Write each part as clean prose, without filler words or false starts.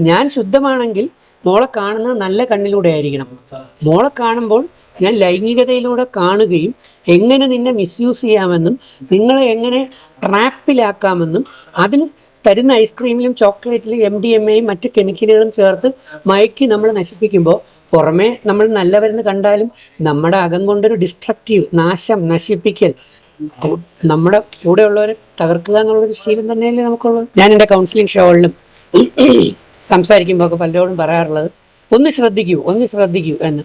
ഞാൻ ശുദ്ധമാണെങ്കിൽ മോളെ കാണുന്നത് നല്ല കണ്ണിലൂടെ ആയിരിക്കണം. മോളെ കാണുമ്പോൾ ഞാൻ ലൈംഗികതയിലൂടെ കാണുകയും എങ്ങനെ നിന്നെ മിസ്യൂസ് ചെയ്യാമെന്നും നിങ്ങളെ എങ്ങനെ ട്രാപ്പിലാക്കാമെന്നും അതിന് തരുന്ന ഐസ്ക്രീമിലും ചോക്ലേറ്റിലും MDMAയും മറ്റ് കെമിക്കലുകളും ചേർത്ത് മയക്കി നമ്മൾ നശിപ്പിക്കുമ്പോൾ പുറമേ നമ്മൾ നല്ലവരെന്ന് കണ്ടാലും നമ്മുടെ അകം കൊണ്ടൊരു ഡിസ്ട്രക്റ്റീവ് നാശം നശിപ്പിക്കൽ നമ്മുടെ കൂടെയുള്ളവരെ തകർക്കുക എന്നുള്ളൊരു ശീലം തന്നെയല്ലേ നമുക്കുള്ളത്. ഞാൻ എൻ്റെ കൗൺസിലിംഗ് ഷോകളിലും സംസാരിക്കുമ്പോൾ ഒക്കെ പലരോടും പറയാറുള്ളത് ഒന്ന് ശ്രദ്ധിക്കൂ എന്ന്.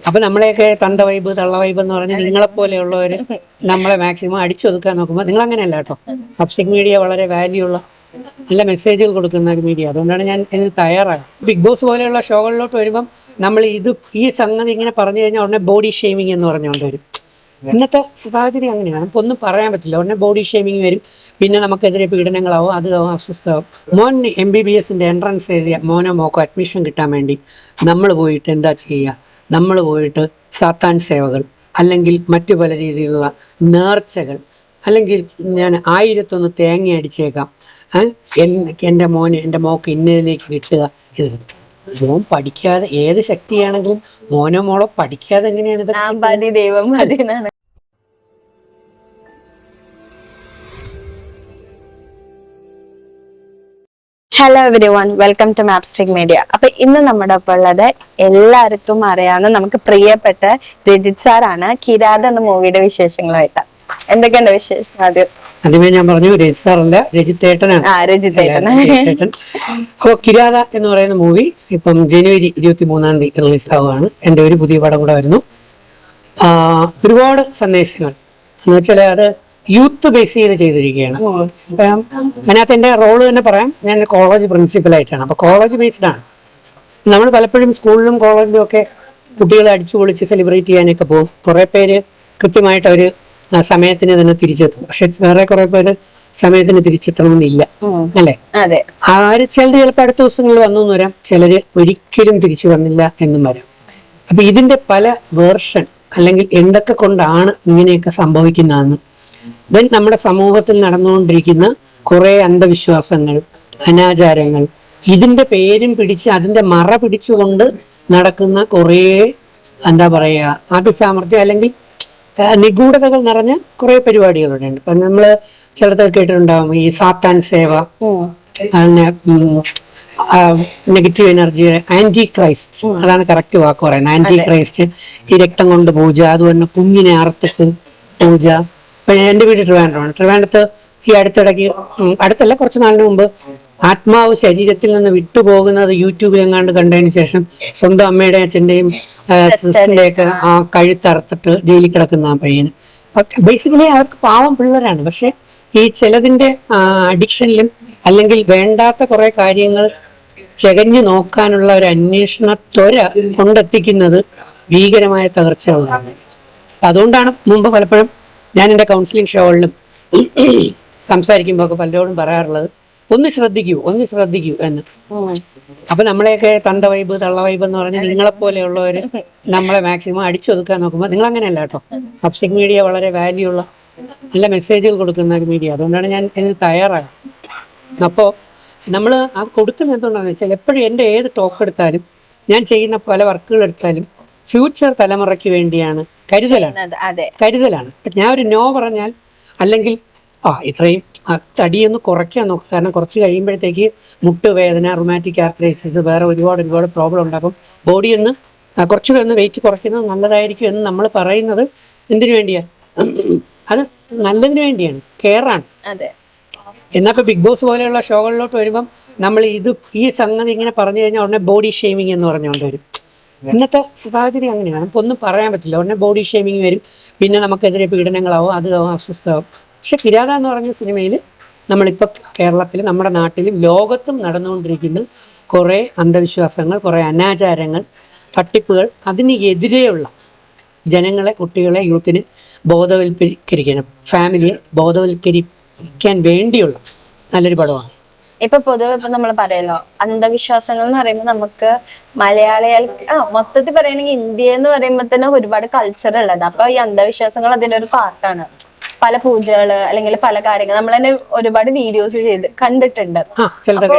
അപ്പൊ നമ്മളെയൊക്കെ തന്ത വൈബ് തള്ള വൈബ് എന്ന് പറഞ്ഞ് നിങ്ങളെപ്പോലെയുള്ളവർ നമ്മളെ മാക്സിമം അടിച്ചൊതുക്കാൻ നോക്കുമ്പോൾ നിങ്ങൾ അങ്ങനെയല്ല കേട്ടോ. സബ്സിക് മീഡിയ വളരെ വാല്യൂ ഉള്ള നല്ല മെസ്സേജുകൾ കൊടുക്കുന്ന ഒരു മീഡിയ. അതുകൊണ്ടാണ് ഞാൻ ഇതിന് തയ്യാറാണ്. ബിഗ് ബോസ് പോലെയുള്ള ഷോകളിലോട്ട് വരുമ്പം നമ്മൾ ഈ സംഗതി ഇങ്ങനെ പറഞ്ഞു കഴിഞ്ഞാൽ ഉടനെ ബോഡി ഷേമിങ് എന്ന് പറഞ്ഞുകൊണ്ട് വരും. ഇന്നത്തെ സാഹചര്യം അങ്ങനെയാണ്. നമുക്കൊന്നും പറയാൻ പറ്റില്ല. ഉടനെ ബോഡി ഷേമിങ് വരും. പിന്നെ നമുക്കെതിരെ പീഡനങ്ങളാവും, അതാവും, അസ്വസ്ഥമാവും. മോൻ MBBSന്റെ എൻട്രൻസ് എഴുതിയ മോനോ മോക്കോ അഡ്മിഷൻ കിട്ടാൻ വേണ്ടി നമ്മൾ പോയിട്ട് എന്താ ചെയ്യുക? നമ്മൾ പോയിട്ട് സാത്താൻ സേവകൾ അല്ലെങ്കിൽ മറ്റു പല രീതിയിലുള്ള നേർച്ചകൾ, അല്ലെങ്കിൽ ഞാൻ 1001 തേങ്ങ അടിച്ചേക്കാം, എൻ്റെ മോക്ക് ഇന്നതിലേക്ക് കിട്ടുക. ഇത് മോൻ പഠിക്കാതെ ഏത് ശക്തിയാണെങ്കിലും മോനോ മോളോ പഠിക്കാതെ എങ്ങനെയാണ് ഇതൊക്കെ? Hello everyone, welcome to Mapstic Media. അപ്പൊ ഇന്ന് നമ്മുടെ ഒപ്പം ഉള്ളത് എല്ലാവർക്കും അറിയാവുന്ന നമുക്ക് പ്രിയപ്പെട്ട രജിത് സാറാണ്. കിരാത എന്ന മൂവിയുടെ വിശേഷങ്ങളായിട്ട് എന്തൊക്കെയുണ്ട് വിശേഷം? ആദ്യമേ ഞാൻ പറഞ്ഞു രജിത് സാറല്ല, രജിത്തേട്ടനാണ്. അപ്പോൾ കിരാത എന്ന് പറയുന്ന മൂവി ഇപ്പം ജനുവരി 23 റിലീസ് ആവുകയാണ്. എൻ്റെ ഒരു പുതിയ പടം കൂടെ വരുന്നു. ഒരുപാട് സന്ദേശങ്ങൾ എന്ന് വെച്ചാൽ അത് യൂത്ത് ബേസ് ചെയ്തിരിക്കുകയാണ്. അപ്പം അതിനകത്ത് എൻ്റെ റോള് തന്നെ പറയാം, ഞാൻ കോളേജ് പ്രിൻസിപ്പലായിട്ടാണ്. അപ്പോൾ കോളേജ് ബേസ്ഡ് ആണ്. നമ്മൾ പലപ്പോഴും സ്കൂളിലും കോളേജിലും ഒക്കെ കുട്ടികളെ അടിച്ചു പൊളിച്ച് സെലിബ്രേറ്റ് ചെയ്യാനൊക്കെ പോകും. കുറേ പേര് കൃത്യമായിട്ട് അവർ സമയത്തിന് തന്നെ തിരിച്ചെത്തും. പക്ഷെ വേറെ കുറെ പേര് സമയത്തിന് തിരിച്ചെത്തണമെന്നില്ല, അല്ലേ? ചിലർ ചിലപ്പോൾ അടുത്ത ദിവസങ്ങളിൽ വന്നു എന്ന് വരാം, ചിലര് ഒരിക്കലും തിരിച്ചു വന്നില്ല എന്നും വരാം. അപ്പൊ ഇതിന്റെ പല വേർഷൻ അല്ലെങ്കിൽ എന്തൊക്കെ കൊണ്ടാണ് ഇങ്ങനെയൊക്കെ സംഭവിക്കുന്നതെന്ന്, ദെൻ നമ്മുടെ സമൂഹത്തിൽ നടന്നുകൊണ്ടിരിക്കുന്ന കുറെ അന്ധവിശ്വാസങ്ങൾ, അനാചാരങ്ങൾ, ഇതിന്റെ പേരും പിടിച്ച് അതിന്റെ മറ പിടിച്ചുകൊണ്ട് നടക്കുന്ന കുറേ എന്താ പറയുക അതിസാമർഥ്യം അല്ലെങ്കിൽ നിഗൂഢതകൾ നിറഞ്ഞ കുറെ പരിപാടികളുണ്ട്. ഇപ്പൊ നമ്മള് ചിലതൊക്കെ കേട്ടിട്ടുണ്ടാവും, ഈ സാത്താൻ സേവ, അതിന് നെഗറ്റീവ് എനർജി, ആന്റി ക്രൈസ്റ്റ്, അതാണ് കറക്റ്റ് വാക്ക് പറയുന്നത്, ആന്റി ക്രൈസ്റ്റ്, ഈ രക്തം കൊണ്ട് പൂജ, അതുപോലെ കുഞ്ഞിനെ അറുത്തിട്ട് പൂജ. ഇപ്പൊ എൻ്റെ വീട് ട്രിവാൻഡ്രത്ത് ഈ അടുത്തല്ല കുറച്ച് നാളിന് മുമ്പ് ആത്മാവ് ശരീരത്തിൽ നിന്ന് വിട്ടുപോകുന്നത് യൂട്യൂബിൽ എങ്ങാണ്ട് കണ്ടതിന് ശേഷം സ്വന്തം അമ്മയുടെ അച്ഛൻ്റെയും സിസ്റ്ററിൻ്റെ ഒക്കെ ആ കഴുത്തറുത്തിട്ട് ജയിലിൽ കിടക്കുന്ന ആ പയ്യന്. ബേസിക്കലി അവർക്ക് പാവം പിള്ളേരാണ്. പക്ഷെ ഈ ചിലതിൻ്റെ അഡിക്ഷനിലും അല്ലെങ്കിൽ വേണ്ടാത്ത കുറെ കാര്യങ്ങൾ ചകഞ്ഞു നോക്കാനുള്ള ഒരു അന്വേഷണ ത്വര കൊണ്ടെത്തിക്കുന്നത് ഭീകരമായ തകർച്ചകളാണ്. അതുകൊണ്ടാണ് മുമ്പ് പലപ്പോഴും ഞാൻ എൻ്റെ കൗൺസിലിംഗ് ഷോകളിലും സംസാരിക്കുമ്പോൾ ഒക്കെ പലരോടും പറയാറുള്ളത് ഒന്ന് ശ്രദ്ധിക്കൂ എന്ന്. അപ്പൊ നമ്മളെയൊക്കെ തന്ത വൈബ് തള്ള വൈബ് എന്ന് പറഞ്ഞ് നിങ്ങളെപ്പോലെയുള്ളവര് നമ്മളെ മാക്സിമം അടിച്ചൊതുക്കാൻ നോക്കുമ്പോൾ നിങ്ങൾ അങ്ങനെയല്ല കേട്ടോ. സബ്സിക് മീഡിയ വളരെ വാല്യൂ ഉള്ള നല്ല മെസ്സേജുകൾ കൊടുക്കുന്ന ഒരു മീഡിയ. അതുകൊണ്ടാണ് ഞാൻ ഇതിന് തയ്യാറാണ്. അപ്പോൾ നമ്മൾ അത് കൊടുക്കുന്നത് എന്തുകൊണ്ടാണെന്ന് വെച്ചാൽ എപ്പോഴും എൻ്റെ ഏത് ടോക്ക് എടുത്താലും ഞാൻ ചെയ്യുന്ന പല വർക്കുകൾ എടുത്താലും ഫ്യൂച്ചർ തലമുറയ്ക്ക് വേണ്ടിയാണ്, കരുതലാണ്. ഞാൻ ഒരു നോ പറഞ്ഞാൽ അല്ലെങ്കിൽ ഇത്രയും തടിയൊന്ന് കുറയ്ക്കാൻ നോക്കുക. കാരണം കുറച്ച് കഴിയുമ്പോഴത്തേക്ക് മുട്ടുവേദന, റുമാറ്റിക് ആർത്രൈറ്റിസ്, വേറെ ഒരുപാട് പ്രോബ്ലം ഉണ്ടാകും. ബോഡി ഒന്ന് കുറച്ചുകൂടെ ഒന്ന് വെയിറ്റ് കുറയ്ക്കുന്നത് നല്ലതായിരിക്കും എന്ന് നമ്മൾ പറയുന്നത് എന്തിനു വേണ്ടിയാണ്? അത് നല്ലതിന് വേണ്ടിയാണ്, കെയറാണ്. എന്നാൽ ഇപ്പോൾ ബിഗ് ബോസ് പോലെയുള്ള ഷോകളിലോട്ട് വരുമ്പം നമ്മൾ ഈ സംഗതി ഇങ്ങനെ പറഞ്ഞു കഴിഞ്ഞാൽ ഉടനെ ബോഡി ഷേമിങ് എന്ന് പറഞ്ഞുകൊണ്ട് വരും. ഇന്നത്തെ സാഹചര്യം അങ്ങനെയാണ്. നമുക്കൊന്നും പറയാൻ പറ്റില്ല. ഉടനെ ബോഡി ഷേമിങ് വരും. പിന്നെ നമുക്കെതിരെ പീഡനങ്ങളാവും, അതാവും, അസ്വസ്ഥമാവും. പക്ഷെ കിരാത എന്ന് പറഞ്ഞ സിനിമയിൽ നമ്മളിപ്പോൾ കേരളത്തിൽ, നമ്മുടെ നാട്ടിലും ലോകത്തും നടന്നുകൊണ്ടിരിക്കുന്ന കുറേ അന്ധവിശ്വാസങ്ങൾ, കുറേ അനാചാരങ്ങൾ, തട്ടിപ്പുകൾ, അതിന് എതിരെയുള്ള ജനങ്ങളെ, കുട്ടികളെ, യൂത്തിനെ ബോധവൽക്കരിക്കണം, ഫാമിലിയെ ബോധവൽക്കരിക്കാൻ വേണ്ടിയുള്ള നല്ലൊരു പടമാണ്. ഇപ്പൊ പൊതുവെ ഇപ്പൊ നമ്മൾ പറയല്ലോ അന്ധവിശ്വാസങ്ങൾ എന്ന് പറയുമ്പോൾ നമുക്ക് മലയാളികൾ മൊത്തത്തിൽ പറയുകയാണെങ്കിൽ ഇന്ത്യ എന്ന് പറയുമ്പോൾ തന്നെ ഒരുപാട് കൾച്ചർ ഉള്ളത്. അപ്പൊ ഈ അന്ധവിശ്വാസങ്ങൾ അതിന്റെ ഒരു പാർട്ടാണ്. പല പൂജകള് അല്ലെങ്കിൽ പല കാര്യങ്ങൾ നമ്മൾ തന്നെ ഒരുപാട് വീഡിയോസ് കണ്ടിട്ടുണ്ട്. ചിലതൊക്കെ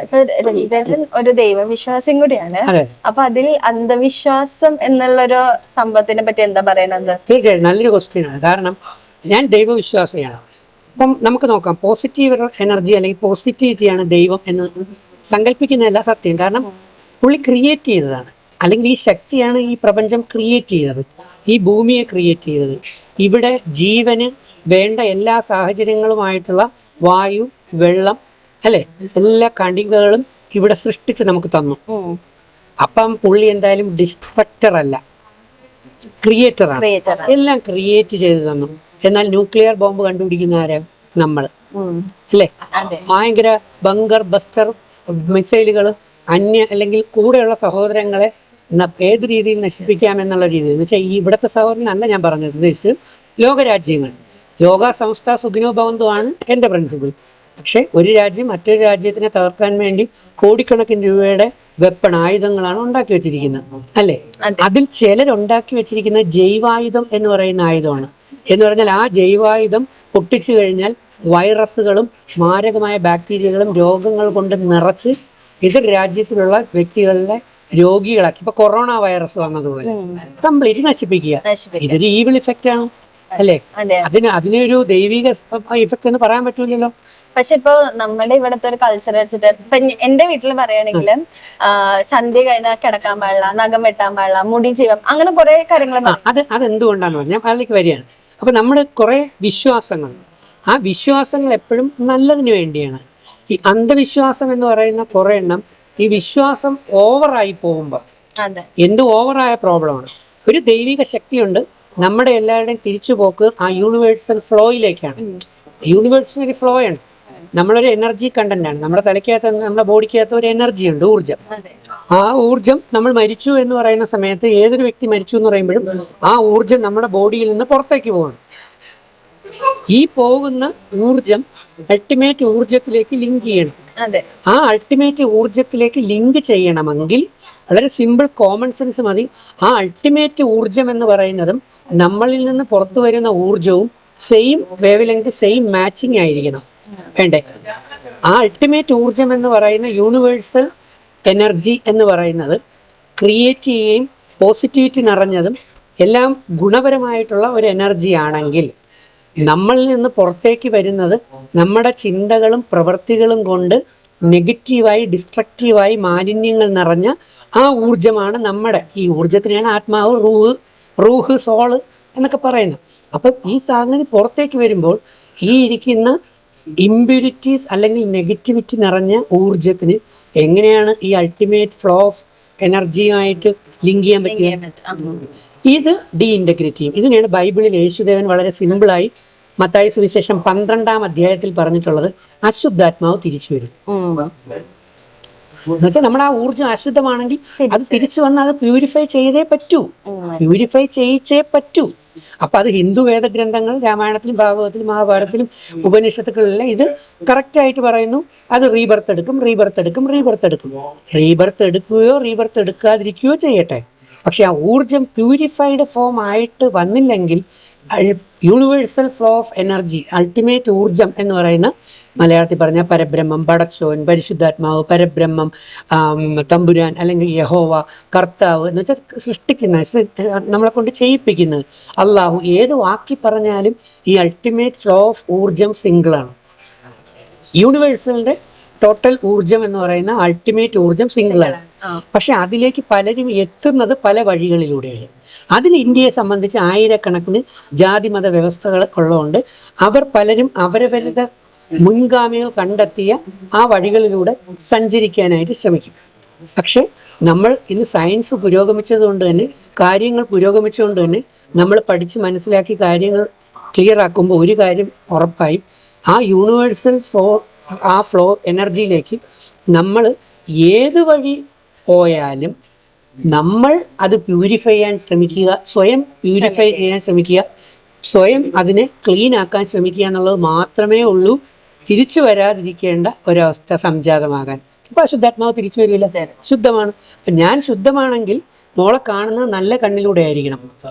ഇപ്പൊ രജിതേട്ടൻ ഒരു ദൈവവിശ്വാസിയും കൂടിയാണ്. അതെ. അപ്പൊ അതിൽ അന്ധവിശ്വാസം എന്നുള്ളൊരു സംഭവത്തിനെ പറ്റി എന്താ പറയുന്നത്? തീർച്ചയായും നല്ലൊരു ക്വസ്റ്റ്യൻ ആണ്. കാരണം ഞാൻ ദൈവവിശ്വാസിയാണ്. അപ്പം നമുക്ക് നോക്കാം, പോസിറ്റീവ് എനർജി അല്ലെങ്കിൽ പോസിറ്റിവിറ്റിയാണ് ദൈവം എന്ന് സങ്കല്പിക്കുന്നതല്ല സത്യം. കാരണം പുള്ളി ക്രിയേറ്റ് ചെയ്തതാണ്, അല്ലെങ്കിൽ ഈ ശക്തിയാണ് ഈ പ്രപഞ്ചം ക്രിയേറ്റ് ചെയ്തത്, ഈ ഭൂമിയെ ക്രിയേറ്റ് ചെയ്തത്. ഇവിടെ ജീവന് വേണ്ട എല്ലാ സാഹചര്യങ്ങളുമായിട്ടുള്ള വായു, വെള്ളം, അല്ലെ, എല്ലാ കണികകളും ഇവിടെ സൃഷ്ടിച്ച് നമുക്ക് തന്നു. അപ്പം പുള്ളി എന്തായാലും ഡിസ്ട്രക്ടർ അല്ല, ക്രിയേറ്ററാണ്. എല്ലാം ക്രിയേറ്റ് ചെയ്ത് തന്നു. എന്നാൽ ന്യൂക്ലിയർ ബോംബ് കണ്ടുപിടിക്കുന്ന ആരാ? നമ്മള്, അല്ലേ? ഭയങ്കര ബങ്കർ ബസ്റ്റർ മിസൈലുകൾ അല്ലെങ്കിൽ കൂടെയുള്ള സഹോദരങ്ങളെ ഏത് രീതിയിൽ നശിപ്പിക്കാം എന്നുള്ള രീതിയിൽ എന്ന് വെച്ചാൽ ഈ ഇവിടുത്തെ സഹോദരനല്ല ഞാൻ പറഞ്ഞത്, ഉദ്ദേശിച്ചത് ലോകരാജ്യങ്ങൾ. ലോക സംസ്ഥ സുഖിനോ ഭവന്തോ ആണ് എൻ്റെ പ്രിൻസിപ്പിൾ. പക്ഷെ ഒരു രാജ്യം മറ്റൊരു രാജ്യത്തിനെ തകർക്കാൻ വേണ്ടി കോടിക്കണക്കിന് രൂപയുടെ വെപ്പൺ ആയുധങ്ങളാണ് ഉണ്ടാക്കി വെച്ചിരിക്കുന്നത്, അല്ലേ? അതിൽ ചിലരുണ്ടാക്കി വെച്ചിരിക്കുന്ന ജൈവായുധം എന്ന് പറയുന്ന ആയുധമാണ്. എന്ന് പറഞ്ഞാൽ ആ ജൈവായുധം പൊട്ടിച്ചു കഴിഞ്ഞാൽ വൈറസുകളും മാരകമായ ബാക്ടീരിയകളും രോഗങ്ങൾ കൊണ്ട് നിറച്ച് എതിർ രാജ്യത്തിലുള്ള വ്യക്തികളുടെ രോഗികളാക്കി. ഇപ്പൊ കൊറോണ വൈറസ് വന്നതുപോലെ കംപ്ലീറ്റ് നശിപ്പിക്കുക. ഇതൊരു ഈവിൾ ഇഫക്റ്റ് ആണ്, അല്ലേ? അതിനൊരു ദൈവിക ഇഫക്റ്റ് എന്ന് പറയാൻ പറ്റൂലല്ലോ. പക്ഷെ ഇപ്പൊ നമ്മുടെ ഇവിടുത്തെ ഒരു കൾച്ചർ വെച്ചിട്ട് ഇപ്പൊ എന്റെ വീട്ടിൽ പറയുകയാണെങ്കിൽ സന്ധ്യ കഴിഞ്ഞാൽ കിടക്കാൻ പാടില്ല, നഖം വെട്ടാൻ പാടില്ല, മുടി ജീവം, അങ്ങനെ കുറെ കാര്യങ്ങൾ. അതെന്തുകൊണ്ടാന്ന് പറഞ്ഞാൽ അതിലേക്ക് വരികയാണ്. അപ്പൊ നമ്മുടെ കുറെ വിശ്വാസങ്ങൾ, ആ വിശ്വാസങ്ങൾ എപ്പോഴും നല്ലതിന് വേണ്ടിയാണ്. ഈ അന്ധവിശ്വാസം എന്ന് പറയുന്ന കുറെ എണ്ണം ഈ വിശ്വാസം ഓവറായി പോകുമ്പോൾ എന്ത് ഓവറായ പ്രോബ്ലമാണ്. ഒരു ദൈവിക ശക്തിയുണ്ട്, നമ്മുടെ എല്ലാവരുടെയും തിരിച്ചുപോക്ക് ആ യൂണിവേഴ്സൽ ഫ്ലോയിലേക്കാണ്. യൂണിവേഴ്സൽ ഒരു ഫ്ലോ ആണ്, നമ്മളൊരു എനർജി കണ്ടന്റ് ആണ്. നമ്മുടെ തലയ്ക്കകത്ത്, നമ്മുടെ ബോഡിക്കകത്ത് ഒരു എനർജി ഉണ്ട്, ഊർജം. ആ ഊർജം നമ്മൾ മരിച്ചു എന്ന് പറയുന്ന സമയത്ത്, ഏതൊരു വ്യക്തി മരിച്ചു എന്ന് പറയുമ്പോഴും ആ ഊർജം നമ്മുടെ ബോഡിയിൽ നിന്ന് പുറത്തേക്ക് പോകണം. ഈ പോകുന്ന ഊർജം അൾട്ടിമേറ്റ് ഊർജത്തിലേക്ക് ലിങ്ക് ചെയ്യണം. ആ അൾട്ടിമേറ്റ് ഊർജത്തിലേക്ക് ലിങ്ക് ചെയ്യണമെങ്കിൽ വളരെ സിമ്പിൾ കോമൺ സെൻസ് മതി. ആ അൾട്ടിമേറ്റ് ഊർജം എന്ന് പറയുന്നതും നമ്മളിൽ നിന്ന് പുറത്തു വരുന്ന ഊർജവും same wave length, same matching ആയിരിക്കണം, വേണ്ടേ? ആ അൾട്ടിമേറ്റ് ഊർജം എന്ന് പറയുന്ന യൂണിവേഴ്സൽ എനർജി എന്ന് പറയുന്നത് ക്രിയേറ്റ് ചെയ്യുകയും പോസിറ്റിവിറ്റി നിറഞ്ഞതും എല്ലാം ഗുണപരമായിട്ടുള്ള ഒരു എനർജി ആണെങ്കിൽ, നമ്മളിൽ നിന്ന് പുറത്തേക്ക് വരുന്നത് നമ്മുടെ ചിന്തകളും പ്രവൃത്തികളും കൊണ്ട് നെഗറ്റീവായി, ഡിസ്ട്രക്റ്റീവായി, മാലിന്യങ്ങൾ നിറഞ്ഞ ആ ഊർജമാണ് നമ്മുടെ. ഈ ഊർജത്തിനെയാണ് ആത്മാവ്, റൂഹ്, സോള് എന്നൊക്കെ പറയുന്നത്. അപ്പം ഈ സംഗതി പുറത്തേക്ക് വരുമ്പോൾ ഈ ഇരിക്കുന്ന ഇമ്പ്യൂരിറ്റീസ് അല്ലെങ്കിൽ നെഗറ്റിവിറ്റി നിറഞ്ഞ ഊർജത്തിന് എങ്ങനെയാണ് ഈ അൾട്ടിമേറ്റ് ഫ്ലോ ഓഫ് എനർജിയുമായിട്ട് ലിങ്ക് ചെയ്യാൻ പറ്റുക? ഇത് ഡീഇൻറ്റഗ്രിറ്റിയും. ഇതിനെയാണ് ബൈബിളിൽ യേശുദേവൻ വളരെ സിമ്പിളായി മത്തായി സുവിശേഷം 12-ാം അധ്യായത്തിൽ പറഞ്ഞിട്ടുള്ളത്, അശുദ്ധാത്മാവ് തിരിച്ചു വരും. എന്നുവെച്ചാൽ നമ്മുടെ ആ ഊർജ്ജം അശുദ്ധമാണെങ്കിൽ അത് തിരിച്ചു വന്ന് അത് പ്യൂരിഫൈ ചെയ്തേ പറ്റൂ, പ്യൂരിഫൈ ചെയ്യിച്ചേ പറ്റൂ. അപ്പൊ അത് ഹിന്ദു വേദഗ്രന്ഥങ്ങൾ, രാമായണത്തിലും ഭാഗവതത്തിലും മഹാഭാരതത്തിലും ഉപനിഷത്തുക്കളിലെല്ലാം ഇത് കറക്റ്റായിട്ട് പറയുന്നു. അത് റീബർത്ത് എടുക്കും, റീബർത്ത് എടുക്കും, റീബർത്ത് എടുക്കും. റീബർത്ത് എടുക്കുകയോ റീബർത്ത് എടുക്കാതിരിക്കുകയോ ചെയ്യട്ടെ, പക്ഷെ ആ ഊർജം പ്യൂരിഫൈഡ് ഫോം ആയിട്ട് വന്നില്ലെങ്കിൽ universal flow of energy, ultimate ഊർജം എന്ന് പറയുന്ന, മലയാളത്തിൽ പറഞ്ഞാൽ പരബ്രഹ്മം, പടച്ചോൻ, പരിശുദ്ധാത്മാവ്, പരബ്രഹ്മം, തമ്പുരാൻ അല്ലെങ്കിൽ യഹോവ, കർത്താവ് എന്ന് വെച്ചാൽ സൃഷ്ടിക്കുന്ന, നമ്മളെ കൊണ്ട് ചെയ്യിപ്പിക്കുന്നത്, അള്ളാഹു, ഏത് വാക്കി പറഞ്ഞാലും ഈ അൾട്ടിമേറ്റ് ഫ്ലോ ഓഫ് ഊർജം സിംഗിളാണ്. യൂണിവേഴ്സലിന്റെ ടോട്ടൽ ഊർജം എന്ന് പറയുന്ന അൾട്ടിമേറ്റ് ഊർജം സിംഗിളാണ്. പക്ഷെ അതിലേക്ക് പലരും എത്തുന്നത് പല വഴികളിലൂടെയാണ്. അതിൽ ഇന്ത്യയെ സംബന്ധിച്ച് ആയിരക്കണക്കിന് ജാതി മത വ്യവസ്ഥകൾ ഉള്ളതുകൊണ്ട് അവർ പലരും അവരവരുടെ മുൻഗാമികൾ കണ്ടെത്തിയ ആ വഴികളിലൂടെ സഞ്ചരിക്കാനായിട്ട് ശ്രമിക്കും. പക്ഷെ നമ്മൾ ഇന്ന് സയൻസ് പുരോഗമിച്ചതുകൊണ്ട് തന്നെ, കാര്യങ്ങൾ പുരോഗമിച്ചുകൊണ്ട് തന്നെ നമ്മൾ പഠിച്ച് മനസ്സിലാക്കി കാര്യങ്ങൾ ക്ലിയർ ആക്കുമ്പോൾ ഒരു കാര്യം ഉറപ്പായി, ആ യൂണിവേഴ്സൽ ആ ഫ്ലോ എനർജിയിലേക്ക് നമ്മൾ ഏത് വഴി പോയാലും നമ്മൾ അത് പ്യൂരിഫൈ ചെയ്യാൻ ശ്രമിക്കുക, സ്വയം പ്യൂരിഫൈ ചെയ്യാൻ ശ്രമിക്കുക, സ്വയം അതിനെ ക്ലീൻ ആക്കാൻ ശ്രമിക്കുക എന്നുള്ളത് മാത്രമേ ഉള്ളൂ തിരിച്ചു വരാതിരിക്കേണ്ട ഒരവസ്ഥ സംജാതമാകാൻ. ഇപ്പൊ അശുദ്ധാത്മാവ് തിരിച്ചു വരില്ല, ശുദ്ധമാണ്. അപ്പം ഞാൻ ശുദ്ധമാണെങ്കിൽ മോളെ കാണുന്നത് നല്ല കണ്ണിലൂടെ ആയിരിക്കണം.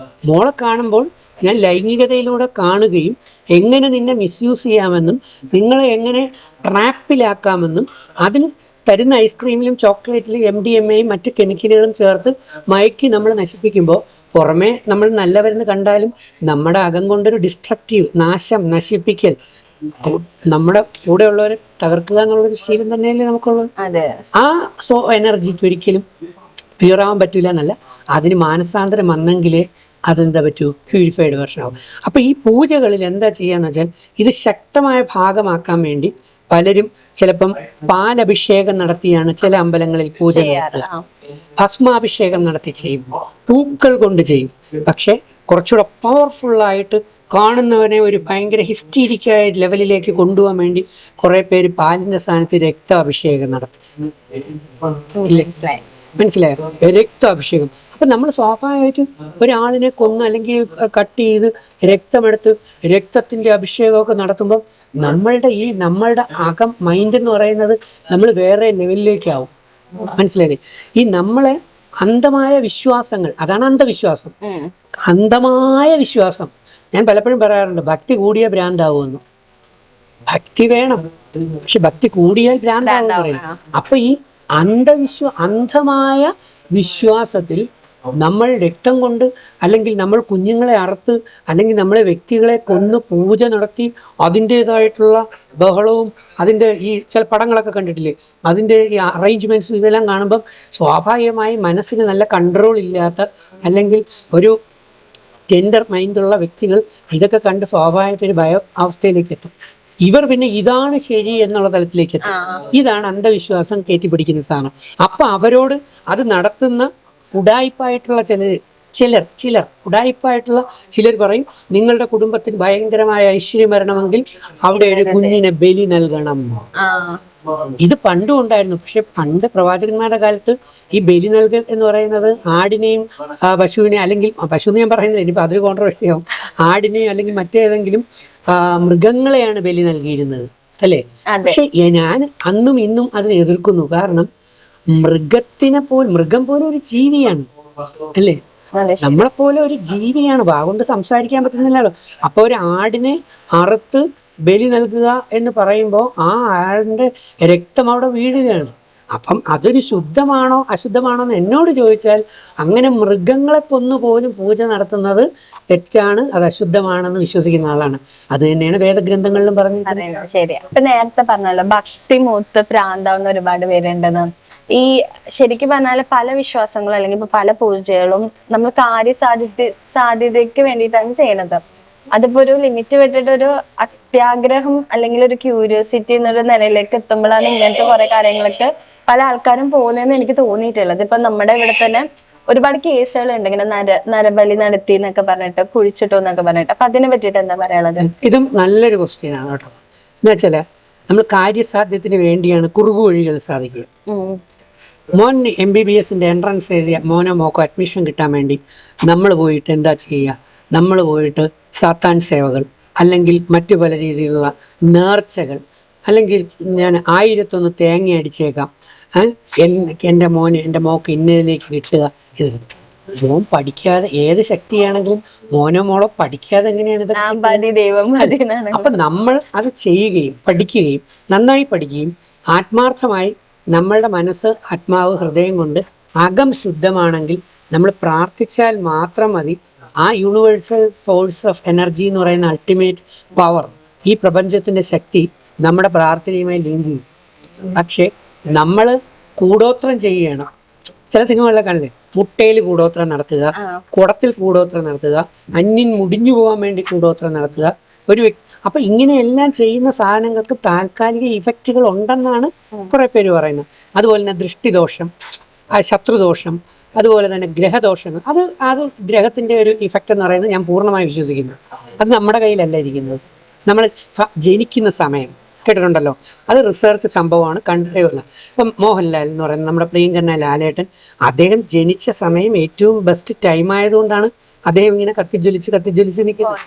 മോളെ കാണുമ്പോൾ ഞാൻ ലൈംഗികതയിലൂടെ കാണുകയും എങ്ങനെ നിന്നെ മിസ്യൂസ് ചെയ്യാമെന്നും നിങ്ങളെ എങ്ങനെ ട്രാപ്പിലാക്കാമെന്നും അതിന് തരുന്ന ഐസ്ക്രീമിലും ചോക്ലേറ്റിലും MDMAയും മറ്റ് കെമിക്കലുകളും ചേർത്ത് മയക്കി നമ്മൾ നശിപ്പിക്കുമ്പോൾ പുറമേ നമ്മൾ നല്ലവരെന്ന് കണ്ടാലും നമ്മുടെ അകം കൊണ്ടൊരു ഡിസ്ട്രക്റ്റീവ് നാശം നശിപ്പിക്കൽ നമ്മുടെ കൂടെയുള്ളവരെ തകർക്കുക എന്നുള്ളൊരു ശീലം തന്നെയല്ലേ നമുക്കുള്ളത്. അതെ. ആ എനർജിക്ക് ഒരിക്കലും പ്യൂറാവാൻ പറ്റില്ല എന്നല്ല, അതിന് മാനസാന്തരം വന്നെങ്കിലേ അതെന്താ പറ്റൂ, പ്യൂരിഫൈഡ് വെർഷൻ ആവും. അപ്പം ഈ പൂജകളിൽ എന്താ ചെയ്യാന്ന് വെച്ചാൽ ഇത് ശക്തമായ ഭാഗമാക്കാൻ വേണ്ടി പലരും ചിലപ്പം പാലഭിഷേകം നടത്തിയാണ് ചില അമ്പലങ്ങളിൽ പൂജ നടത്തുക, ഭസ്മാഭിഷേകം നടത്തി ചെയ്യും, പൂക്കൾ കൊണ്ട് ചെയ്യും. പക്ഷെ കുറച്ചുകൂടെ പവർഫുള്ളായിട്ട് കാണുന്നവനെ ഒരു ഭയങ്കര ഹിസ്റ്റീരിക്കായ ലെവലിലേക്ക് കൊണ്ടുപോകാൻ വേണ്ടി കുറെ പേര് പാലിന്റെ സ്ഥാനത്ത് രക്താഭിഷേകം നടത്തും. ഇല്ലേ, മനസ്സിലായോ? രക്താഭിഷേകം. അപ്പം നമ്മൾ സ്വാഭാവികമായിട്ട് ഒരാളിനെ കൊന്ന് അല്ലെങ്കിൽ കട്ട് ചെയ്ത് രക്തമെടുത്ത് രക്തത്തിന്റെ അഭിഷേകമൊക്കെ നടത്തുമ്പം നമ്മളുടെ അകം മൈൻഡ് എന്ന് പറയുന്നത് നമ്മൾ വേറെ ലെവലിലേക്കാവും. മനസ്സിലായില്ലേ? ഈ നമ്മളെ അന്ധമായ വിശ്വാസങ്ങൾ, അതാണ് അന്ധവിശ്വാസം. അന്ധമായ വിശ്വാസം. ഞാൻ പലപ്പോഴും പറയാറുണ്ട്, ഭക്തി കൂടിയ ഭ്രാന്താവുമെന്ന്. ഭക്തി വേണം, പക്ഷെ ഭക്തി കൂടിയാൽ ഭ്രാന്താവും പറയുന്നത്. അപ്പൊ ഈ അന്ധമായ വിശ്വാസത്തിൽ നമ്മൾ രക്തം കൊണ്ട് അല്ലെങ്കിൽ നമ്മൾ കുഞ്ഞുങ്ങളെ അറുത്ത് അല്ലെങ്കിൽ നമ്മളെ വ്യക്തികളെ കൊന്ന് പൂജ നടത്തി അതിൻ്റെതായിട്ടുള്ള ബഹളവും അതിൻ്റെ ഈ ചില പടങ്ങളൊക്കെ കണ്ടിട്ടില്ലേ, അതിൻ്റെ ഈ അറേഞ്ച്മെൻറ്റ്സും ഇതെല്ലാം കാണുമ്പം സ്വാഭാവികമായി മനസ്സിന് നല്ല കൺട്രോൾ ഇല്ലാത്ത അല്ലെങ്കിൽ ഒരു ടെൻഡർ മൈൻഡുള്ള വ്യക്തികൾ ഇതൊക്കെ കണ്ട് സ്വാഭാവികമായിട്ടൊരു ഭയ അവസ്ഥയിലേക്ക് എത്തും. ഇവർ പിന്നെ ഇതാണ് ശരി എന്നുള്ള തലത്തിലേക്ക് എത്തും. ഇതാണ് അന്ധവിശ്വാസം കയറ്റിപ്പിടിക്കുന്ന സാധനം. അപ്പം അവരോട് അത് നടത്തുന്ന ഉഡായിപ്പായിട്ടുള്ള ചിലർ ഉഡായിപ്പായിട്ടുള്ള ചിലർ പറയും, നിങ്ങളുടെ കുടുംബത്തിന് ഭയങ്കരമായ ഐശ്വര്യം വരണമെങ്കിൽ അവിടെ ഒരു കുഞ്ഞിനെ ബലി നൽകണം. ഇത് പണ്ടും ഉണ്ടായിരുന്നു. പക്ഷെ പണ്ട് പ്രവാചകന്മാരുടെ കാലത്ത് ഈ ബലി നൽകൽ എന്ന് പറയുന്നത് ആടിനെയും പശുവിനെയും, അല്ലെങ്കിൽ പശുവിനെ ഞാൻ പറയുന്നില്ല, ഇനിയിപ്പോൾ അതൊരു കോൺട്രവേഴ്സിയാവും, ആടിനെയും അല്ലെങ്കിൽ മറ്റേതെങ്കിലും മൃഗങ്ങളെയാണ് ബലി നൽകിയിരുന്നത്, അല്ലേ? പക്ഷെ ഞാൻ അന്നും ഇന്നും അതിനെ എതിർക്കുന്നു. കാരണം മൃഗം പോലെ ഒരു ജീവിയാണ്, അല്ലേ? നമ്മളെപ്പോലെ ഒരു ജീവിയാണ്, വാഗൊണ്ട് സംസാരിക്കാൻ പറ്റുന്നില്ലല്ലോ. അപ്പോൾ ഒരു ആടിനെ അറുത്ത് ബലി നൽകുക എന്ന് പറയുമ്പോൾ ആ ആടിൻ്റെ രക്തം അവിടെ വീഴുകയാണ്. അപ്പം അതൊരു ശുദ്ധമാണോ അശുദ്ധമാണോ എന്ന് എന്നോട് ചോദിച്ചാൽ, അങ്ങനെ മൃഗങ്ങളെ കൊന്നുപോലും പൂജ നടത്തുന്നത് തെറ്റാണ്, അത് അശുദ്ധമാണെന്ന് വിശ്വസിക്കുന്ന ആളാണ്. അത് തന്നെയാണ് വേദഗ്രന്ഥങ്ങളിലും പറഞ്ഞത്. ശരി. അപ്പൊ നേരത്തെ പറഞ്ഞല്ലോ ഭക്തി മൂത്ത് പ്രാന്താവുന്ന ഒരുപാട് പേരുണ്ടെന്ന്. ഈ ശരിക്കും പറഞ്ഞാല് പല വിശ്വാസങ്ങളും അല്ലെങ്കിൽ ഇപ്പൊ പല പൂജകളും നമ്മൾ സാധ്യതയ്ക്ക് വേണ്ടിയിട്ടാണ് ചെയ്യണത്. അതിപ്പോ ഒരു ലിമിറ്റ് വിട്ടിട്ട് ഒരു അത്യാഗ്രഹം അല്ലെങ്കിൽ ഒരു ക്യൂരിയോസിറ്റി എന്നൊരു നിലയിലേക്ക് എത്തുമ്പോഴാണ് ഇങ്ങനത്തെ കുറെ കാര്യങ്ങളൊക്കെ പല ആൾക്കാരും പോകുന്നതെന്ന് എനിക്ക് തോന്നിയിട്ടുള്ളത്. ഇപ്പൊ നമ്മുടെ ഇവിടെ തന്നെ ഒരുപാട് കേസുകളുണ്ട് ഇങ്ങനെ നരബലി നടത്തി എന്നൊക്കെ പറഞ്ഞിട്ട്, കുഴിച്ചിട്ടു എന്നൊക്കെ പറഞ്ഞിട്ട്. അപ്പൊ അതിനെ പറ്റിയിട്ട് എന്താ പറയാനുള്ളത്? ഇതും നല്ലൊരു ക്വസ്റ്റ്യൻ ആണ് കേട്ടോ. എന്ന് വെച്ചാല് നമ്മൾ കാര്യസാധ്യത്തിന് വേണ്ടിയാണ് കുറുകു വഴികൾ സാധിക്കുക. മോൻ MBBSന്റെ എൻട്രൻസ് എഴുതിയ മോക്കോ അഡ്മിഷൻ കിട്ടാൻ വേണ്ടി നമ്മൾ പോയിട്ട് എന്താ ചെയ്യുക? നമ്മൾ പോയിട്ട് സാത്താൻ സേവകൾ അല്ലെങ്കിൽ മറ്റു പല രീതിയിലുള്ള നേർച്ചകൾ, അല്ലെങ്കിൽ ഞാൻ 1001 തേങ്ങ അടിച്ചേക്കാം, എൻ്റെ മോക്ക് ഇന്നതിലേക്ക് കിട്ടുക. ഇത് മോൻ പഠിക്കാതെ, ഏത് ശക്തിയാണെങ്കിലും മോളോ പഠിക്കാതെ എങ്ങനെയാണ് ഇതൊക്കെ? അപ്പം നമ്മൾ അത് ചെയ്യുകയും പഠിക്കുകയും നന്നായി പഠിക്കുകയും ആത്മാർത്ഥമായി നമ്മളുടെ മനസ്സ്, ആത്മാവ്, ഹൃദയം കൊണ്ട് അകം ശുദ്ധമാണെങ്കിൽ നമ്മൾ പ്രാർത്ഥിച്ചാൽ മാത്രം മതി. ആ യൂണിവേഴ്സൽ സോഴ്സ് ഓഫ് എനർജി എന്ന് പറയുന്ന അൾട്ടിമേറ്റ് പവർ, ഈ പ്രപഞ്ചത്തിൻ്റെ ശക്തി നമ്മുടെ പ്രാർത്ഥനയുമായി ലിങ്ക് ചെയ്യും. പക്ഷേ നമ്മൾ കൂടോത്രം ചെയ്യുകയാണ്. ചില സിനിമകളിലൊക്കെ കണ്ടില്ലേ, മുട്ടയിൽ കൂടോത്രം നടത്തുക, കുടത്തിൽ കൂടോത്രം നടത്തുക, അന്യൻ മുടിഞ്ഞു പോകാൻ വേണ്ടി കൂടോത്രം നടത്തുക. അപ്പം ഇങ്ങനെയെല്ലാം ചെയ്യുന്ന സാധനങ്ങൾക്ക് താൽക്കാലിക ഇഫക്റ്റുകൾ ഉണ്ടെന്നാണ് കുറേ പേര് പറയുന്നത്. അതുപോലെ തന്നെ ദൃഷ്ടിദോഷം, ശത്രുദോഷം, അതുപോലെ തന്നെ ഗ്രഹദോഷങ്ങൾ, അത് ഗ്രഹത്തിൻ്റെ ഒരു ഇഫക്റ്റ് എന്ന് പറയുന്നത് ഞാൻ പൂർണ്ണമായി വിശ്വസിക്കുന്നു. അത് നമ്മുടെ കയ്യിലല്ല ഇരിക്കുന്നത്. നമ്മൾ ജനിക്കുന്ന സമയം കേട്ടിട്ടുണ്ടല്ലോ, അത് റിസർച്ച് സംഭവമാണ്, കണ്ടിട്ടേയല്ല. ഇപ്പം മോഹൻലാൽ എന്ന് പറയുന്നത് നമ്മുടെ പ്രിയങ്കരനായ ലാലേട്ടൻ, അദ്ദേഹം ജനിച്ച സമയം ഏറ്റവും ബെസ്റ്റ് ടൈം ആയതുകൊണ്ടാണ് അദ്ദേഹം ഇങ്ങനെ കത്തിജ്വലിച്ച് നിൽക്കുന്നത്.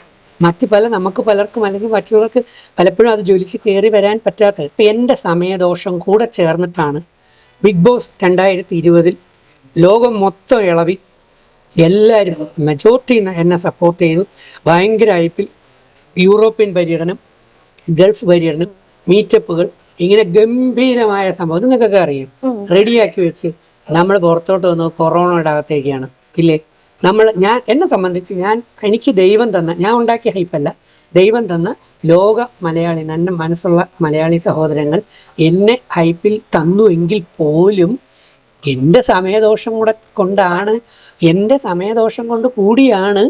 നമുക്ക് പലർക്കും അല്ലെങ്കിൽ മറ്റുള്ളവർക്ക് പലപ്പോഴും അത് ജ്വലിച്ച് കയറി വരാൻ പറ്റാത്തത്. ഇപ്പം എൻ്റെ സമയദോഷം കൂടെ ചേർന്നിട്ടാണ് ബിഗ് ബോസ് 2020 ലോകം മൊത്തം ഇളവി എല്ലാവരും മെജോറിറ്റി എന്നെ സപ്പോർട്ട് ചെയ്തു. ഭയങ്കര ഹൈപ്പിൽ യൂറോപ്യൻ പര്യടനം, ഗൾഫ് പര്യടനം, മീറ്റപ്പുകൾ, ഇങ്ങനെ ഗംഭീരമായ സംഭവം നിങ്ങൾക്കൊക്കെ അറിയാം. റെഡിയാക്കി വെച്ച് നമ്മൾ പുറത്തോട്ട് വന്നത് കൊറോണയുടെ അകത്തേക്കാണ് ഇല്ലേ. എന്നെ സംബന്ധിച്ച് എനിക്ക് ദൈവം തന്ന, ഞാൻ ഉണ്ടാക്കിയ ഹൈപ്പല്ല, ദൈവം തന്ന ലോക മലയാളി, നല്ല മനസ്സുള്ള മലയാളി സഹോദരങ്ങൾ എന്നെ ഹൈപ്പിൽ തന്നു എങ്കിൽ പോലും എൻ്റെ സമയദോഷം കൊണ്ട് കൂടിയാണ്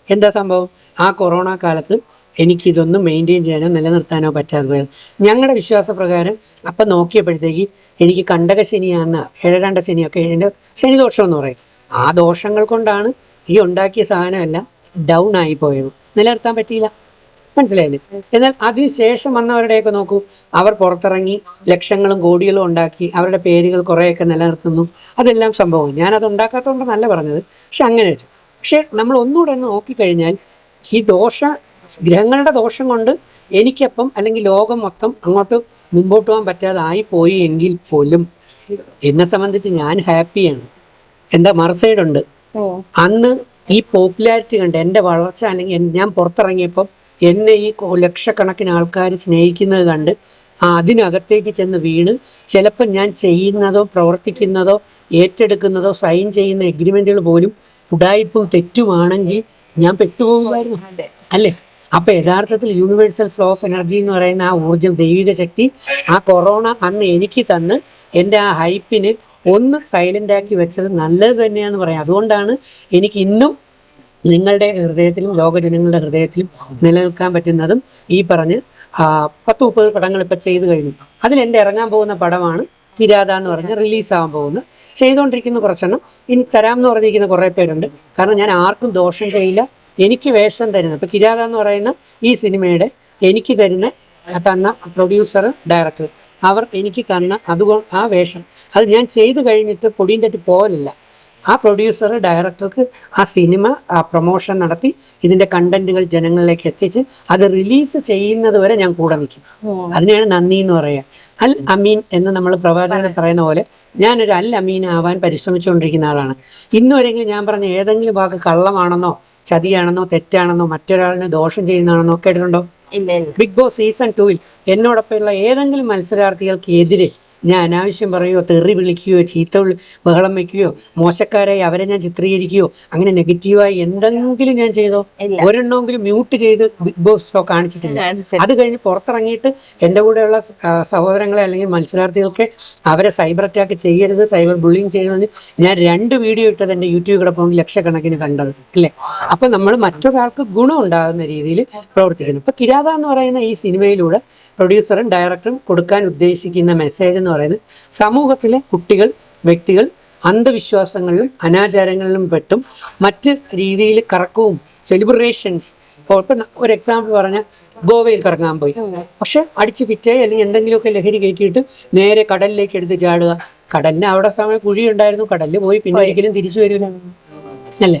എന്താ സംഭവം, ആ കൊറോണ കാലത്ത് എനിക്കിതൊന്നും മെയിൻറ്റെയിൻ ചെയ്യാനോ നിലനിർത്താനോ പറ്റാതെ പോയത്. ഞങ്ങളുടെ വിശ്വാസപ്രകാരം അപ്പം നോക്കിയപ്പോഴത്തേക്ക് എനിക്ക് കണ്ടകശനിയാന്ന ഏഴരണ്ട ശനിയൊക്കെ എൻ്റെ ശനിദോഷം എന്ന് പറയും. ആ ദോഷങ്ങൾ കൊണ്ടാണ് ഈ ഉണ്ടാക്കിയ സാധനമെല്ലാം ഡൗൺ ആയി പോയത്, നിലനിർത്താൻ പറ്റിയില്ല. മനസ്സിലായില്ലേ? എന്നാൽ അതിനുശേഷം വന്നവരുടെയൊക്കെ നോക്കൂ, അവർ പുറത്തിറങ്ങി ലക്ഷങ്ങളും കോടികളും ഉണ്ടാക്കി അവരുടെ പേരുകൾ കുറേയൊക്കെ നിലനിർത്തുന്നു. അതെല്ലാം സംഭവം. ഞാനത് ഉണ്ടാക്കാത്തതുകൊണ്ടെന്നല്ല പറഞ്ഞത്, പക്ഷെ അങ്ങനെ വെച്ചു. പക്ഷെ നമ്മൾ ഒന്നുകൂടെ ഒന്ന് നോക്കിക്കഴിഞ്ഞാൽ ഈ ഗ്രഹങ്ങളുടെ ദോഷം കൊണ്ട് എനിക്കപ്പം അല്ലെങ്കിൽ ലോകം മൊത്തം അങ്ങോട്ട് മുമ്പോട്ട് പോകാൻ പറ്റാതെ ആയിപ്പോയി എങ്കിൽ പോലും എന്നെ സംബന്ധിച്ച് ഞാൻ ഹാപ്പിയാണ്. എന്താ മറുസൈഡുണ്ട്. അന്ന് ഈ പോപ്പുലാരിറ്റി കണ്ട് എൻ്റെ വളർച്ച, അല്ലെങ്കിൽ ഞാൻ പുറത്തിറങ്ങിയപ്പം എന്നെ ഈ ലക്ഷക്കണക്കിന് ആൾക്കാർ സ്നേഹിക്കുന്നത് കണ്ട് അതിനകത്തേക്ക് ചെന്ന് വീണ് ചിലപ്പോൾ ഞാൻ ചെയ്യുന്നതോ പ്രവർത്തിക്കുന്നതോ ഏറ്റെടുക്കുന്നതോ സൈൻ ചെയ്യുന്ന എഗ്രിമെൻറ്റുകൾ പോലും ഉഡായിപ്പും തെറ്റുമാണെങ്കിൽ ഞാൻ പെട്ടുപോകുമായിരുന്നു അല്ലേ. അപ്പം യഥാർത്ഥത്തിൽ യൂണിവേഴ്സൽ ഫ്ലോ ഓഫ് എനർജി എന്ന് പറയുന്ന ആ ഊർജ്ജം, ദൈവിക ശക്തി, ആ കൊറോണ അന്ന് എനിക്ക് തന്ന് എൻ്റെ ആ ഹൈപ്പിന് ഒന്ന് സൈലൻ്റ് ആക്കി വെച്ചത് നല്ലത് തന്നെയാണെന്ന് പറയാം. അതുകൊണ്ടാണ് എനിക്ക് ഇന്നും നിങ്ങളുടെ ഹൃദയത്തിലും ലോകജനങ്ങളുടെ ഹൃദയത്തിലും നിലനിൽക്കാൻ പറ്റുന്നതും. ഈ പറഞ്ഞ് 10-30 പടങ്ങൾ ഇപ്പം ചെയ്തു കഴിഞ്ഞു. അതിലെൻ്റെ ഇറങ്ങാൻ പോകുന്ന പടമാണ് കിരാത എന്ന് പറഞ്ഞ് റിലീസാകാൻ പോകുന്നത്. ചെയ്തുകൊണ്ടിരിക്കുന്ന കുറച്ചെണ്ണം ഇനി തരാമെന്ന് പറഞ്ഞിരിക്കുന്ന കുറേ പേരുണ്ട്. കാരണം ഞാൻ ആർക്കും ദോഷം ചെയ്യില്ല. എനിക്ക് വേഷം തരുന്ന, ഇപ്പം കിരാത എന്ന് പറയുന്ന ഈ സിനിമയുടെ എനിക്ക് തന്ന പ്രൊഡ്യൂസർ, ഡയറക്ടർ, അവർ എനിക്ക് തന്ന ആ വേഷം അത് ഞാൻ ചെയ്തു കഴിഞ്ഞിട്ട് പൊടിയും തട്ടി പോകലില്ല. ആ പ്രൊഡ്യൂസർ, ഡയറക്ടർക്ക് ആ സിനിമ പ്രൊമോഷൻ നടത്തി ഇതിൻ്റെ കണ്ടന്റുകൾ ജനങ്ങളിലേക്ക് എത്തിച്ച് അത് റിലീസ് ചെയ്യുന്നത് വരെ ഞാൻ കൂടെ നിൽക്കും. അതിനെയാണ് നന്ദി എന്ന് പറയുക. അൽ അമീൻ എന്ന് നമ്മൾ പ്രവാചകനെ പറയുന്ന പോലെ ഞാനൊരു അൽ അമീൻ ആവാൻ പരിശ്രമിച്ചുകൊണ്ടിരിക്കുന്ന ആളാണ്. ഇന്നുവരെങ്കിലും ഞാൻ പറഞ്ഞ ഏതെങ്കിലും വാക്ക് കള്ളമാണെന്നോ ചതിയാണെന്നോ തെറ്റാണെന്നോ മറ്റൊരാളിന് ദോഷം ചെയ്യുന്നതാണെന്നോ കേട്ടിട്ടുണ്ടോ? ബിഗ് ബോസ് സീസൺ 2 എന്നോടൊപ്പമുള്ള ഏതെങ്കിലും മത്സരാർത്ഥികൾക്കെതിരെ ഞാൻ അനാവശ്യം പറയുകയോ തെറി വിളിക്കുകയോ ചീത്ത ബഹളം വയ്ക്കുകയോ മോശക്കാരായി അവരെ ഞാൻ ചിത്രീകരിക്കുകയോ അങ്ങനെ നെഗറ്റീവായി എന്തെങ്കിലും ഞാൻ ചെയ്തോ? ഒരെണ്ണമെങ്കിലും മ്യൂട്ട് ചെയ്ത് ബിഗ് ബോസ് ഷോ കാണിച്ചിട്ടില്ല. അത് കഴിഞ്ഞ് പുറത്തിറങ്ങിയിട്ട് എൻ്റെ കൂടെയുള്ള സഹോദരങ്ങളെ അല്ലെങ്കിൽ മത്സരാർത്ഥികൾക്ക് അവരെ സൈബർ അറ്റാക്ക് ചെയ്യരുത്, സൈബർ ബുള്ളിങ് ചെയ്യരുതെന്ന് ഞാൻ 2 വീഡിയോ ഇട്ടത് എൻ്റെ യൂട്യൂബ് കിടപ്പുണ്ട്, ലക്ഷക്കണക്കിന് കണ്ടത് അല്ലേ. അപ്പം നമ്മൾ മറ്റൊരാൾക്ക് ഗുണം ഉണ്ടാകുന്ന രീതിയിൽ പ്രവർത്തിക്കുന്നു. ഇപ്പം കിരാത എന്ന് പറയുന്ന ഈ സിനിമയിലൂടെ പ്രൊഡ്യൂസറും ഡയറക്ടറും കൊടുക്കാൻ ഉദ്ദേശിക്കുന്ന മെസ്സേജ് എന്ന് പറയുന്നത് സമൂഹത്തിലെ കുട്ടികൾ, വ്യക്തികൾ അന്ധവിശ്വാസങ്ങളിലും അനാചാരങ്ങളിലും പെട്ടും മറ്റ് രീതിയിൽ കറക്കവും സെലിബ്രേഷൻസ്. ഇപ്പം ഒരു എക്സാമ്പിൾ പറഞ്ഞാൽ ഗോവയിൽ കറങ്ങാൻ പോയി, പക്ഷെ അടിച്ച് ഫിറ്റായി അല്ലെങ്കിൽ എന്തെങ്കിലുമൊക്കെ ലഹരി കയറ്റിയിട്ട് നേരെ കടലിലേക്ക് എടുത്ത് ചാടുക. കടലിന് അവിടെ സമയം കുഴി ഉണ്ടായിരുന്നു, കടലിൽ പോയി പിന്നെ ഒരിക്കലും തിരിച്ചു വരില്ല അല്ലേ.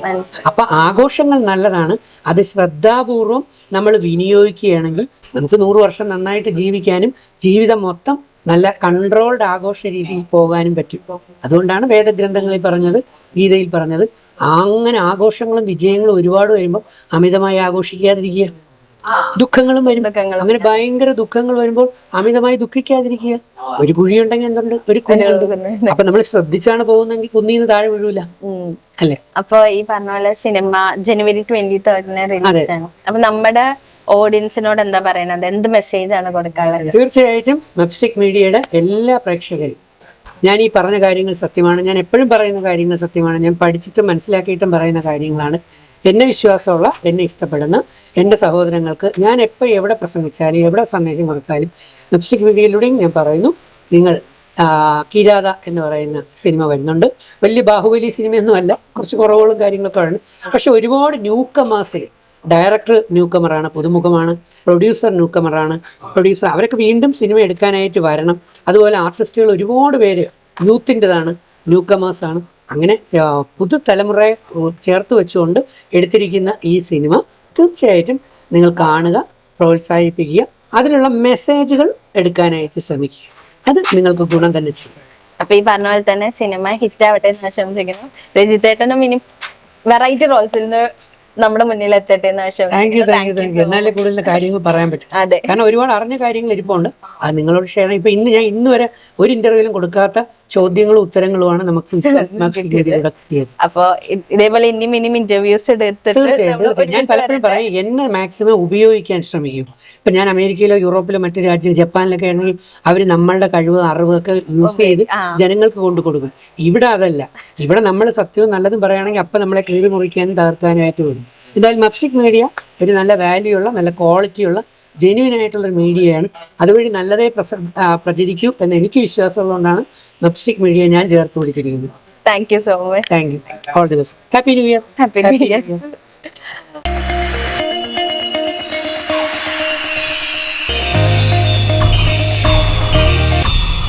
അപ്പൊ ആഘോഷങ്ങൾ നല്ലതാണ്. അത് ശ്രദ്ധാപൂർവം നമ്മൾ വിനിയോഗിക്കുകയാണെങ്കിൽ നമുക്ക് 100 വർഷം നന്നായിട്ട് ജീവിക്കാനും ജീവിതം മൊത്തം നല്ല കൺട്രോൾഡ് ആഘോഷ രീതിയിൽ പോകാനും പറ്റും. അതുകൊണ്ടാണ് വേദഗ്രന്ഥങ്ങളിൽ പറഞ്ഞത്, ഗീതയിൽ പറഞ്ഞത്, അങ്ങനെ ആഘോഷങ്ങളും വിജയങ്ങളും ഒരുപാട് വരുമ്പോൾ അമിതമായി ആഘോഷിക്കാതിരിക്കുക. ദുഃഖങ്ങളും വരും, അങ്ങനെ ഭയങ്കര ദുഃഖങ്ങൾ വരുമ്പോൾ അമിതമായി ദുഃഖിക്കാതിരിക്കുക. ഒരു കുഴിയുണ്ടെങ്കിൽ എന്തുണ്ട്, ഒരു കുഞ്ഞുണ്ട്. അപ്പൊ നമ്മൾ ശ്രദ്ധിച്ചാണ് പോകുന്നെങ്കിൽ കുന്നീന്ന് താഴെ വീഴൂല അല്ലേ. അപ്പൊ ഈ പറഞ്ഞ പോലെ സിനിമ ജനുവരി 23 റിലീസ് ആണ്. അപ്പൊ നമ്മുടെ ഓഡിയൻസിനോട് എന്താ പറയുന്നത്, എന്ത് മെസ്സേജ് ആണ് കൊടുക്കാനുള്ളത്? തീർച്ചയായിട്ടും മെപ്സ്റ്റിക് മീഡിയയുടെ എല്ലാ പ്രേക്ഷകരും ഞാൻ ഈ പറഞ്ഞ കാര്യങ്ങൾ സത്യമാണ്. ഞാൻ എപ്പോഴും പറയുന്ന കാര്യങ്ങൾ സത്യമാണ്. ഞാൻ പഠിച്ചിട്ടും മനസ്സിലാക്കിയിട്ടും പറയുന്ന കാര്യങ്ങളാണ്. എന്നെ വിശ്വാസമുള്ള, എന്നെ ഇഷ്ടപ്പെടുന്ന എൻ്റെ സഹോദരങ്ങൾക്ക് ഞാൻ എപ്പോൾ എവിടെ പ്രസംഗിച്ചാലും എവിടെ സന്ദേശം കൊടുത്താലും മെപ്സ്റ്റിക് മീഡിയയിലൂടെയും ഞാൻ പറയുന്നു, നിങ്ങൾ കിരാത എന്ന് പറയുന്ന സിനിമ വരുന്നുണ്ട്. വലിയ ബാഹുബലി സിനിമയൊന്നും അല്ല, കുറച്ച് കുറവുകളും കാര്യങ്ങളൊക്കെ ആണ്. പക്ഷെ ഒരുപാട് ന്യൂക്കമേഴ്സിൽ ഡയറക്ടർ ന്യൂക്കമറാണ്, പുതുമുഖമാണ്, പ്രൊഡ്യൂസർ ന്യൂക്കമറാണ്. അവരൊക്കെ വീണ്ടും സിനിമ എടുക്കാനായിട്ട് വരണം. അതുപോലെ ആർട്ടിസ്റ്റുകൾ ഒരുപാട് പേര് യൂത്തിൻ്റെതാണ്, ന്യൂക്കമേഴ്സാണ്. അങ്ങനെ പുതുതലമുറയെ ചേർത്ത് വെച്ചുകൊണ്ട് എടുത്തിരിക്കുന്ന ഈ സിനിമ തീർച്ചയായിട്ടും നിങ്ങൾ കാണുക, പ്രോത്സാഹിപ്പിക്കുക, അതിനുള്ള മെസ്സേജുകൾ എടുക്കാനായിട്ട് ശ്രമിക്കുക. അത് നിങ്ങൾക്ക് ഗുണം തന്നെ ചെയ്യും. അപ്പൊ ഈ പറഞ്ഞ പോലെ തന്നെ സിനിമ ഹിറ്റ് ആവട്ടെ എന്ന് ആശംസിക്കുന്നു. രജിത്തേട്ടനും ഇനി വെറൈറ്റി റോൾസിൽ നിന്ന് നമ്മുടെ മുന്നിൽ എത്തട്ടെ എന്ന് താങ്ക് യു എന്നാലേ കൂടുതൽ കാര്യങ്ങൾ പറയാൻ പറ്റും. അതെ. കാരണം ഒരുപാട് അറിഞ്ഞ കാര്യങ്ങൾ ഇരിപ്പുണ്ട്, അത് നിങ്ങളോട് ഷെയർ ചെയ്യാം. ഇപ്പൊ ഞാൻ ഇന്ന് വരെ ഒരു ഇന്റർവ്യൂവിലും കൊടുക്കാത്ത ചോദ്യങ്ങളും ഉത്തരങ്ങളുമാണ് നമുക്ക് കിട്ടിയത്. അപ്പൊ ഇതേപോലെ ഇനിയും ഇന്റർവ്യൂസ് എടുത്തിട്ട് തീർച്ചയായും ഞാൻ പലപ്പോഴും പറയും, എന്നെ മാക്സിമം ഉപയോഗിക്കാൻ ശ്രമിക്കും. ഇപ്പൊ ഞാൻ അമേരിക്കയിലോ യൂറോപ്പിലോ മറ്റു രാജ്യം ജപ്പാനിലൊക്കെ ആണെങ്കിൽ അവർ നമ്മളുടെ കഴിവ് അറിവൊക്കെ യൂസ് ചെയ്ത് ജനങ്ങൾക്ക് കൊണ്ടു കൊടുക്കും. ഇവിടെ അതല്ല. ഇവിടെ നമ്മൾ സത്യവും നല്ലതും പറയുകയാണെങ്കിൽ അപ്പൊ നമ്മളെ കീറി മുറിക്കാനും തകർക്കാനുമായിട്ട് വരും. എന്തായാലും മപ്സ്റ്റിക് മീഡിയ ഒരു നല്ല വാല്യൂ ഉള്ള, നല്ല ക്വാളിറ്റിയുള്ള, ജെന്യുവൻ ആയിട്ടുള്ളൊരു മീഡിയയാണ്. അതുവഴി നല്ലതേ പ്രചരിക്കൂ എന്ന് എനിക്ക് വിശ്വാസമുള്ളതുകൊണ്ടാണ് മപ്സ്റ്റിക് മീഡിയ ഞാൻ ചേർത്ത് പിടിച്ചിരിക്കുന്നത്. Thank you so much. Thank you. All the best. Happy new year. Happy new year.